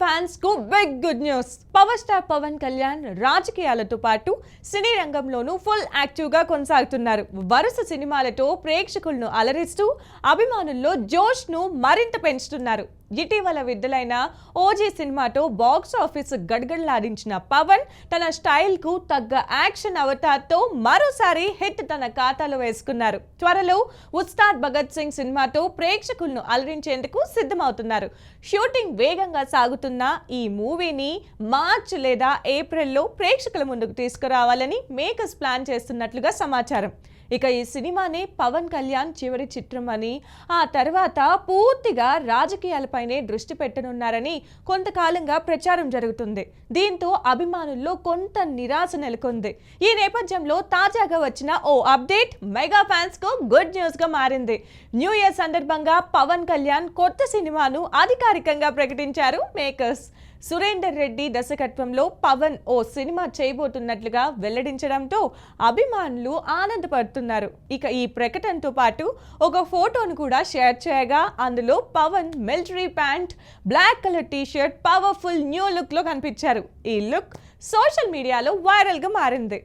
Fans కు big good news. Power star Pawan Kalyan రాజకీయాలతో పాటు సినీ రంగంలోనూ ఫుల్ యాక్టివ్ గా కొనసాగుతున్నారు. వరుస సినిమాలతో ప్రేక్షకులను అలరిస్తూ అభిమానుల్లో జోష్ ను మరింత పెంచుతున్నారు. ఇటీవల విడుదలైన ఓజీ సినిమాతో బాక్స్ ఆఫీస్ గడగడలాడించిన పవన్ తన స్టైల్ కు తగ్గ యాక్షన్ అవతార్తో మరోసారి హిట్ తన ఖాతాలో వేసుకున్నారు. త్వరలో ఉస్తాద్ భగత్ సింగ్ సినిమాతో ప్రేక్షకులను అలరించేందుకు సిద్ధమవుతున్నారు. షూటింగ్ వేగంగా సాగుతున్న ఈ మూవీని మార్చ్ లేదా ఏప్రిల్లో ప్రేక్షకుల ముందుకు తీసుకురావాలని మేకర్స్ ప్లాన్ చేస్తున్నట్లుగా సమాచారం. ఇక ఈ సినిమానే పవన్ కళ్యాణ్ చివరి చిత్రం అని, ఆ తర్వాత పూర్తిగా రాజకీయాలపైనే దృష్టి పెట్టనున్నారని కొంతకాలంగా ప్రచారం జరుగుతుంది. దీంతో అభిమానుల్లో కొంత నిరాశ నెలకొంది. ఈ నేపథ్యంలో తాజాగా వచ్చిన ఓ అప్డేట్ మెగా ఫ్యాన్స్ కు గుడ్ న్యూస్ గా మారింది. న్యూ ఇయర్ సందర్భంగా పవన్ కళ్యాణ్ కొత్త సినిమాను అధికారికంగా ప్రకటించారు మేకర్స్. సురేందర్ రెడ్డి దర్శకత్వంలో పవన్ ఓ సినిమా చేయబోతున్నట్లుగా వెల్లడించడంతో అభిమానులు ఆనందపడుతున్నారు. ఇక ఈ ప్రకటనతో పాటు ఒక ఫోటోను కూడా షేర్ చేయగా అందులో Pawan military pant, black colour T-shirt, powerful new look లో కనిపించారు. ఈ లుక్ సోషల్ మీడియాలో వైరల్ గా మారింది.